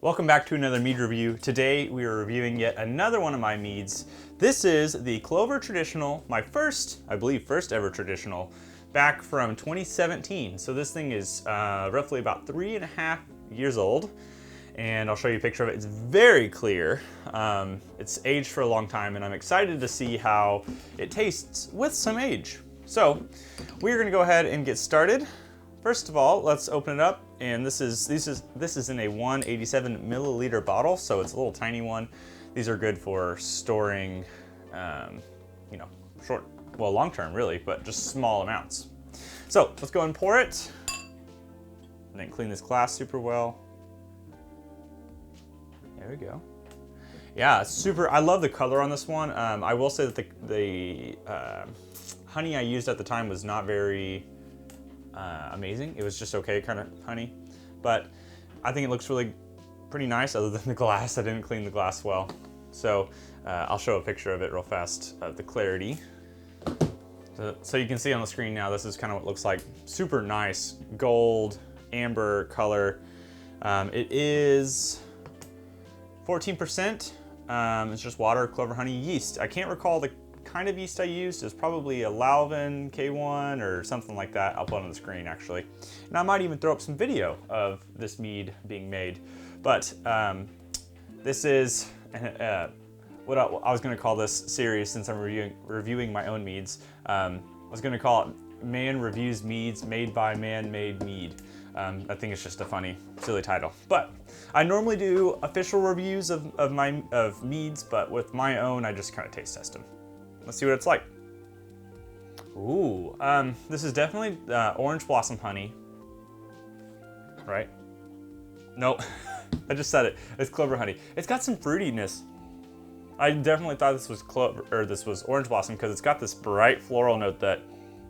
Welcome back to another mead review. Today we are reviewing yet another one of my meads. This is the Clover Traditional, my first ever traditional, back from 2017. So this thing is roughly about 3.5 years old, and I'll show you a picture of it. It's very clear. It's aged for a long time, and I'm excited to see how it tastes with some age. So we're gonna go ahead and get started. First of all, let's open it up, and this is in a 187 milliliter bottle, so it's a little tiny one. These are good for storing, long term really, but just small amounts. So let's go and pour it, and then clean this glass super well. There we go. Yeah, super. I love the color on this one. I will say that the honey I used at the time was not very amazing. It was just okay kind of honey, but I think it looks really pretty nice other than the glass. I didn't clean the glass well. So I'll show a picture of it real fast of the clarity. So you can see on the screen now, this is kind of what it looks like. Super nice gold, amber color. It is 14%. It's just water, clover, honey, yeast. I can't recall the kind of yeast I used. Is probably a Lalvin K1 or something like that. I'll put it on the screen actually. And I might even throw up some video of this mead being made. But this is what I was gonna call this series, since I'm reviewing my own meads. I was gonna call it Man Reviews Meads Made by Man Made Mead. I think it's just a funny, silly title. But I normally do official reviews of meads, but with my own, I just kind of taste test them. Let's see what it's like. Ooh, this is definitely orange blossom honey, right? Nope, I just said it. It's clover honey. It's got some fruitiness. I definitely thought this was clover, or this was orange blossom, because it's got this bright floral note that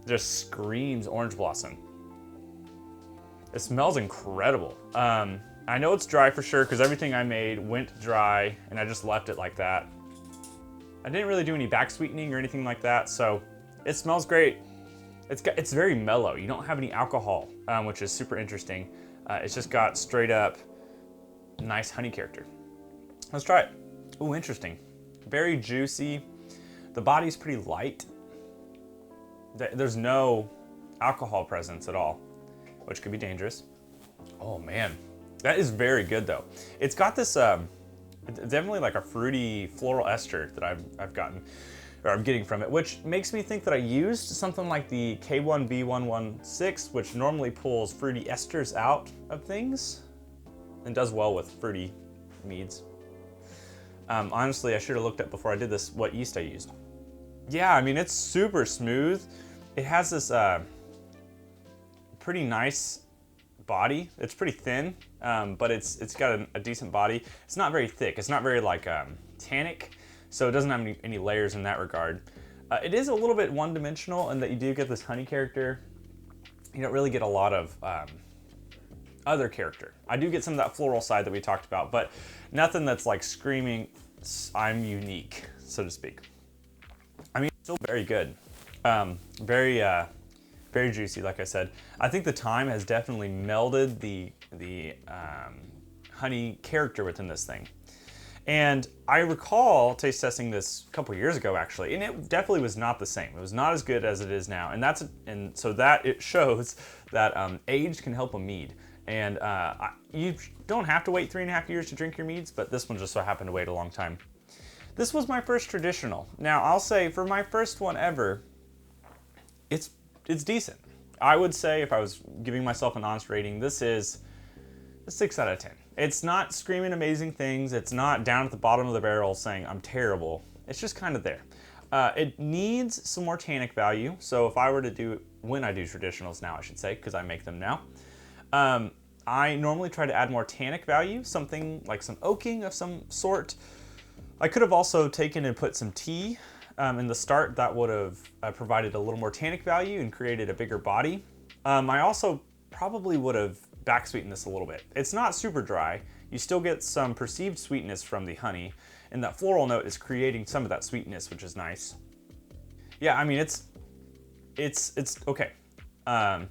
just screams orange blossom. It smells incredible. I know it's dry for sure, because everything I made went dry, and I just left it like that. I didn't really do any back sweetening or anything like that, so it smells great. It's very mellow. You don't have any alcohol, which is super interesting. It's just got straight up nice honey character. Let's try it. Ooh, interesting. Very juicy. The body's pretty light. There's no alcohol presence at all, which could be dangerous. Oh man, that is very good though. It's got this definitely like a fruity floral ester that I've gotten, or I'm getting from it, which makes me think that I used something like the K1B116, which normally pulls fruity esters out of things and does well with fruity meads. Honestly, I should have looked up before I did this what yeast I used. Yeah, I mean, it's super smooth. It has this pretty nice body. It's pretty thin, but it's got a decent body. It's not very thick. It's not very like tannic, so it doesn't have any layers in that regard. It is a little bit one-dimensional in that you do get this honey character. You don't really get a lot of other character. I do get some of that floral side that we talked about, but nothing that's like screaming, I'm unique, so to speak. I mean, it's still very good. Very juicy, like I said. I think the time has definitely melded the honey character within this thing. And I recall taste testing this a couple years ago actually, and it definitely was not the same. It was not as good as it is now, and so that it shows that age can help a mead. And you don't have to wait 3.5 years to drink your meads, but this one just so happened to wait a long time. This was my first traditional. Now I'll say for my first one ever, it's decent. I would say if I was giving myself an honest rating, this is a 6 out of 10. It's not screaming amazing things. It's not down at the bottom of the barrel saying I'm terrible. It's just kind of there. It needs some more tannic value. So if I were to do, when I do traditionals now, I should say, because I make them now, I normally try to add more tannic value, something like some oaking of some sort. I could have also taken and put some tea in the start. That would have provided a little more tannic value and created a bigger body. I also probably would have back sweetened this a little bit. It's not super dry. You still get some perceived sweetness from the honey, and that floral note is creating some of that sweetness, which is nice. Yeah, I mean, it's okay. I'm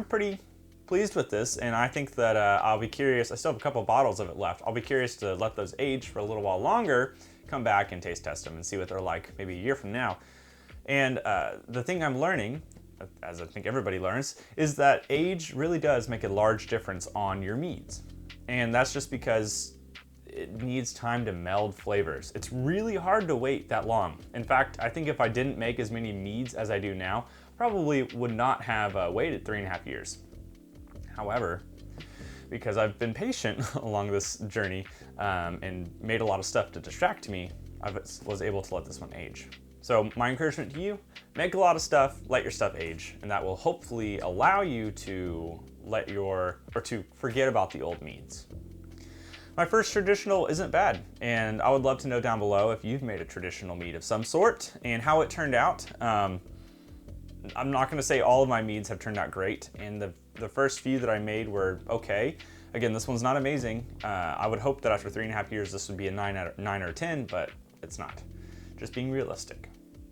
pretty pleased with this, and I think that I'll be curious. I still have a couple bottles of it left. I'll be curious to let those age for a little while longer, come back and taste test them and see what they're like maybe a year from now. And the thing I'm learning, as I think everybody learns, is that age really does make a large difference on your meads. And that's just because it needs time to meld flavors. It's really hard to wait that long. In fact, I think if I didn't make as many meads as I do now, probably would not have waited 3.5 years. However, because I've been patient along this journey and made a lot of stuff to distract me, I was able to let this one age. So my encouragement to you, make a lot of stuff, let your stuff age, and that will hopefully allow you to to forget about the old meads. My first traditional isn't bad, and I would love to know down below if you've made a traditional mead of some sort and how it turned out. I'm not gonna say all of my meads have turned out great, and the first few that I made were okay. Again, this one's not amazing. I would hope that after 3.5 years, this would be a 9 or 10, but it's not. Just being realistic.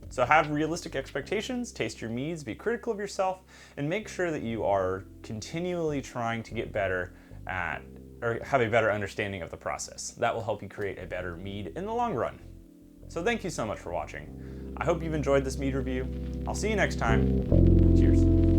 So have realistic expectations, taste your meads, be critical of yourself, and make sure that you are continually trying to get better at, or have a better understanding of the process. That will help you create a better mead in the long run. So thank you so much for watching. I hope you've enjoyed this mead review. I'll see you next time. Cheers.